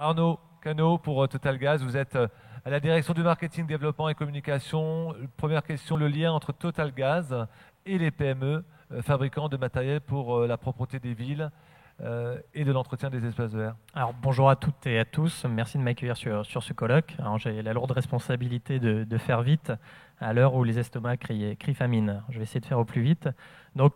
Arnaud Cano pour Total Gaz. Vous êtes à la direction du marketing, développement et communication. Première question, le lien entre Total Gaz et les PME fabricants de matériel pour la propreté des villes et de l'entretien des espaces verts. Alors bonjour à toutes et à tous, merci de m'accueillir sur ce colloque. Alors, j'ai la lourde responsabilité de faire vite à l'heure où les estomacs crient famine. Je vais essayer de faire au plus vite. Donc,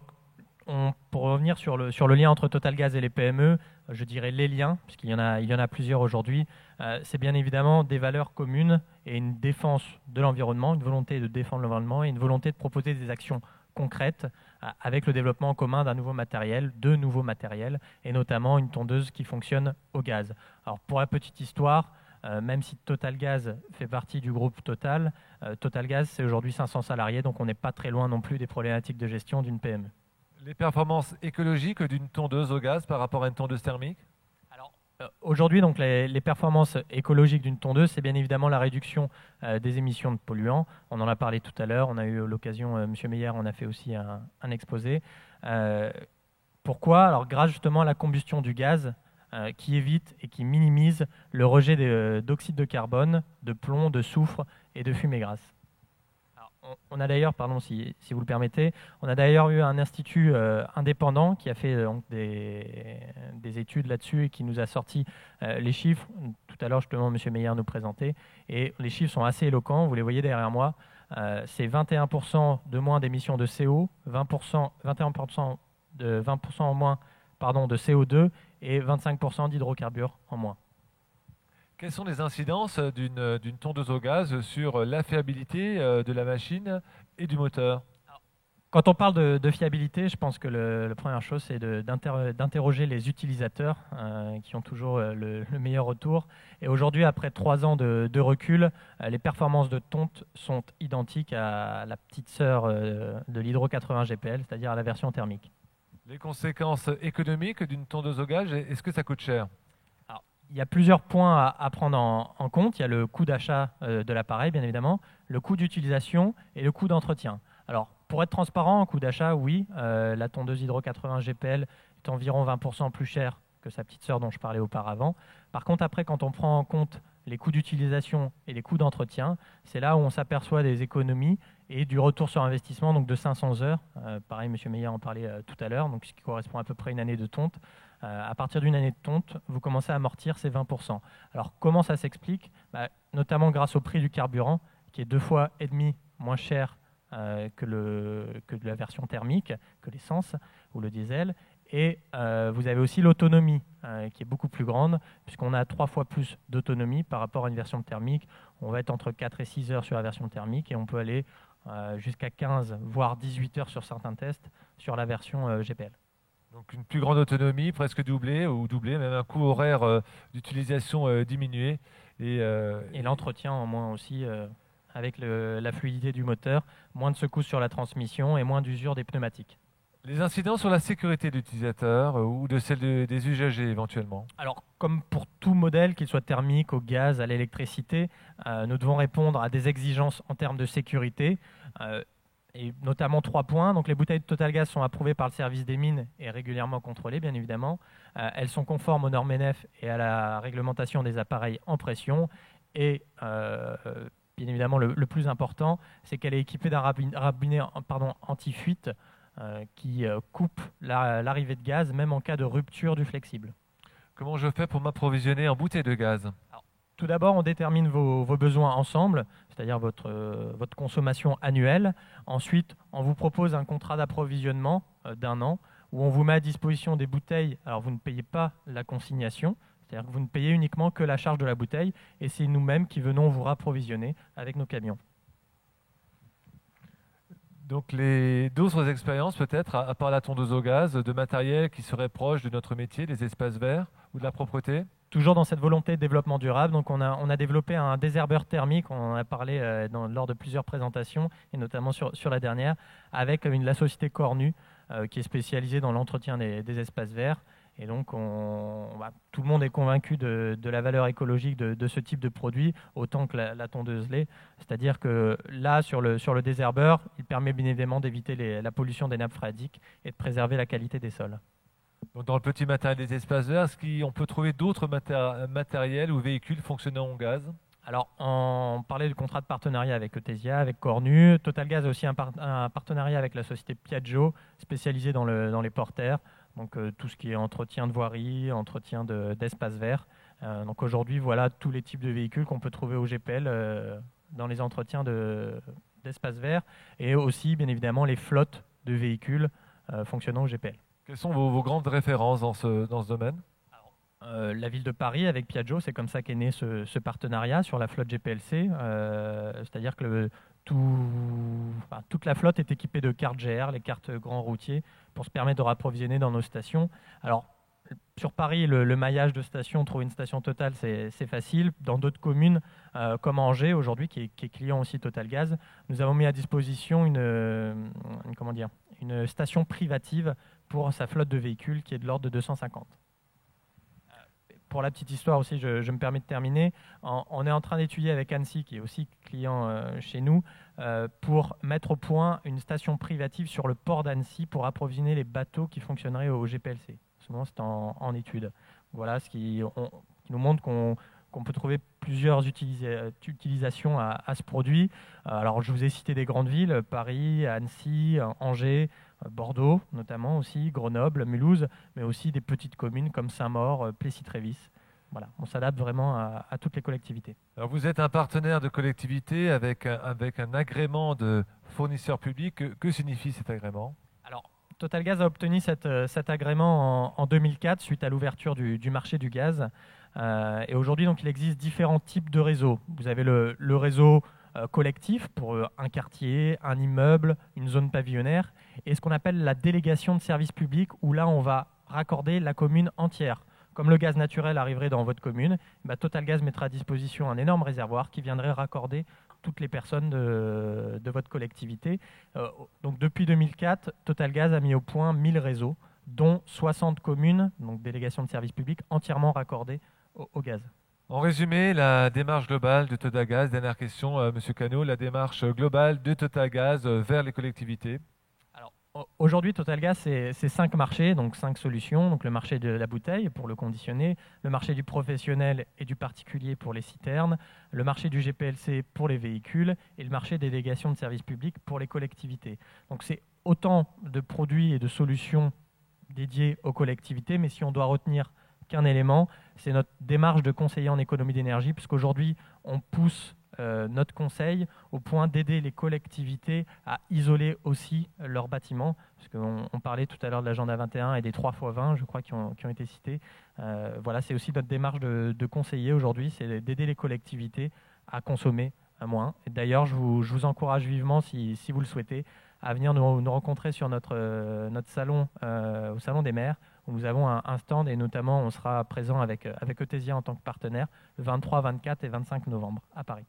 pour revenir sur le lien entre Total Gaz et les PME, je dirais les liens, puisqu'il y en a plusieurs aujourd'hui. C'est bien évidemment des valeurs communes et une défense de l'environnement, une volonté de défendre l'environnement et une volonté de proposer des actions concrètes avec le développement en commun d'un nouveau matériel, de nouveaux matériels, et notamment une tondeuse qui fonctionne au gaz. Alors pour la petite histoire, même si Total Gaz fait partie du groupe Total, Total Gaz c'est aujourd'hui 500 salariés, donc on n'est pas très loin non plus des problématiques de gestion d'une PME. Les performances écologiques d'une tondeuse au gaz par rapport à une tondeuse thermique? Aujourd'hui, donc, les performances écologiques d'une tondeuse, c'est bien évidemment la réduction des émissions de polluants. On en a parlé tout à l'heure, on a eu l'occasion, M. Meyer en a fait aussi un exposé. Pourquoi? Alors, grâce justement à la combustion du gaz qui évite et qui minimise le rejet d'oxyde de carbone, de plomb, de soufre et de fumée grasse. On a d'ailleurs, pardon si vous le permettez, on a d'ailleurs eu un institut indépendant qui a fait donc, des études là-dessus et qui nous a sorti les chiffres. Tout à l'heure, justement, M. Meyer nous présentait. Et les chiffres sont assez éloquents, vous les voyez derrière moi. C'est 21% de moins d'émissions de CO, 21% en moins de CO2 et 25% d'hydrocarbures en moins. Quelles sont les incidences d'une tondeuse au gaz sur la fiabilité de la machine et du moteur? Quand on parle de fiabilité, je pense que la première chose, c'est d'interroger les utilisateurs qui ont toujours le meilleur retour. Et aujourd'hui, après 3 ans de recul, les performances de tonte sont identiques à la petite sœur de l'Hydro 80 GPL, c'est-à-dire à la version thermique. Les conséquences économiques d'une tondeuse au gaz, est-ce que ça coûte cher? Il y a plusieurs points à prendre en compte. Il y a le coût d'achat de l'appareil, bien évidemment, le coût d'utilisation et le coût d'entretien. Alors, pour être transparent, en coût d'achat, oui, la tondeuse Hydro 80 GPL est environ 20% plus chère que sa petite sœur dont je parlais auparavant. Par contre, après, quand on prend en compte les coûts d'utilisation et les coûts d'entretien, c'est là où on s'aperçoit des économies et du retour sur investissement donc de 500 heures. Pareil, M. Meyer en parlait tout à l'heure, donc ce qui correspond à peu près à une année de tonte. À partir d'une année de tonte, vous commencez à amortir ces 20%. Alors, comment ça s'explique? Notamment grâce au prix du carburant, qui est 2,5 fois moins cher que de la version thermique, que l'essence ou le diesel. Et vous avez aussi l'autonomie, qui est beaucoup plus grande, puisqu'on a 3 fois plus d'autonomie par rapport à une version thermique. On va être entre 4 et 6 heures sur la version thermique, et on peut aller jusqu'à 15, voire 18 heures sur certains tests sur la version GPL. Donc une plus grande autonomie, presque doublée, ou doublée, même un coût horaire d'utilisation diminué. Et l'entretien en moins aussi, avec la fluidité du moteur, moins de secousses sur la transmission et moins d'usure des pneumatiques. Les incidents sur la sécurité de l'utilisateur ou de celle des usagers éventuellement? Alors, comme pour tout modèle, qu'il soit thermique, au gaz, à l'électricité, nous devons répondre à des exigences en termes de sécurité. Et notamment 3 points. Donc, les bouteilles de Total Gaz sont approuvées par le service des mines et régulièrement contrôlées, bien évidemment. Elles sont conformes aux normes NF et à la réglementation des appareils en pression. Et bien évidemment, le plus important, c'est qu'elle est équipée d'un rabinet anti-fuite qui coupe l'arrivée de gaz, même en cas de rupture du flexible. Comment je fais pour m'approvisionner en bouteilles de gaz? Tout d'abord, on détermine vos besoins ensemble, c'est-à-dire votre consommation annuelle. Ensuite, on vous propose un contrat d'approvisionnement d'1 an où on vous met à disposition des bouteilles. Alors, vous ne payez pas la consignation, c'est-à-dire que vous ne payez uniquement que la charge de la bouteille et c'est nous-mêmes qui venons vous rapprovisionner avec nos camions. Donc, d'autres expériences peut-être, à part la tondeuse au gaz, de matériel qui serait proche de notre métier, des espaces verts ou de la propreté? Toujours dans cette volonté de développement durable, donc on a développé un désherbeur thermique, on en a parlé lors de plusieurs présentations, et notamment sur la dernière, avec la société Cornu, qui est spécialisée dans l'entretien des espaces verts. Et donc, tout le monde est convaincu de la valeur écologique de ce type de produit, autant que la tondeuse l'est. C'est-à-dire que là, sur le désherbeur, il permet bien évidemment d'éviter la pollution des nappes phréatiques et de préserver la qualité des sols. Donc, dans le petit matériel des espaces verts, est-ce qu'on peut trouver d'autres matériels ou véhicules fonctionnant au gaz? Alors, on parlait du contrat de partenariat avec Eutesia, avec Cornu. Totalgaz a aussi un partenariat avec la société Piaggio, spécialisée dans les porteurs. Donc, tout ce qui est entretien de voirie, entretien d'espaces verts. Donc, aujourd'hui, voilà tous les types de véhicules qu'on peut trouver au GPL dans les entretiens d'espaces verts. Et aussi, bien évidemment, les flottes de véhicules fonctionnant au GPL. Quelles sont vos grandes références dans ce domaine? La ville de Paris avec Piaggio, c'est comme ça qu'est né ce partenariat sur la flotte GPLC. C'est-à-dire que toute la flotte est équipée de cartes GR, les cartes grands routiers, pour se permettre de rapprovisionner dans nos stations. Alors, sur Paris, le maillage de stations, trouver une station Total, c'est facile. Dans d'autres communes, comme Angers, aujourd'hui, qui est client aussi Total Gaz, nous avons mis à disposition une station privative pour sa flotte de véhicules qui est de l'ordre de 250. Pour la petite histoire aussi, je me permets de terminer. On est en train d'étudier avec Annecy, qui est aussi client chez nous, pour mettre au point une station privative sur le port d'Annecy pour approvisionner les bateaux qui fonctionneraient au GPLC. En ce moment, c'est en étude. Voilà ce qui nous montre qu'on peut trouver plusieurs utilisations à ce produit. Alors, je vous ai cité des grandes villes, Paris, Annecy, Angers, Bordeaux notamment aussi, Grenoble, Mulhouse, mais aussi des petites communes comme Saint-Maur, Plessis-Trévis. Voilà, on s'adapte vraiment à toutes les collectivités. Alors, vous êtes un partenaire de collectivité avec un agrément de fournisseur public. Que signifie cet agrément? Alors, Totalgaz a obtenu cet agrément en 2004 suite à l'ouverture du marché du gaz. Et aujourd'hui, donc, il existe différents types de réseaux. Vous avez le réseau collectif pour un quartier, un immeuble, une zone pavillonnaire, et ce qu'on appelle la délégation de services publics, où là, on va raccorder la commune entière. Comme le gaz naturel arriverait dans votre commune, Totalgaz mettra à disposition un énorme réservoir qui viendrait raccorder toutes les personnes de votre collectivité. Donc depuis 2004, Totalgaz a mis au point 1000 réseaux, dont 60 communes, donc délégation de services publics, entièrement raccordées au gaz. En résumé, la démarche globale de Totalgaz, dernière question, Monsieur Cano, la démarche globale de Totalgaz vers les collectivités. Alors, aujourd'hui, Totalgaz, c'est 5 marchés, donc 5 solutions. Donc, le marché de la bouteille pour le conditionner, le marché du professionnel et du particulier pour les citernes, le marché du GPLC pour les véhicules et le marché des délégations de services publics pour les collectivités. Donc, c'est autant de produits et de solutions dédiés aux collectivités, mais si on doit retenir qu'un élément, c'est notre démarche de conseiller en économie d'énergie, puisqu'aujourd'hui, on pousse notre conseil au point d'aider les collectivités à isoler aussi leurs bâtiments, parce qu'on parlait tout à l'heure de l'agenda 21 et des 3x20, je crois, qui ont été cités. Voilà, c'est aussi notre démarche de conseiller aujourd'hui, c'est d'aider les collectivités à consommer moins. Et d'ailleurs, je vous encourage vivement, si vous le souhaitez, à venir nous rencontrer sur notre salon, au Salon des maires, où nous avons un stand et notamment on sera présent avec Eutesia en tant que partenaire le 23, 24 et 25 novembre à Paris.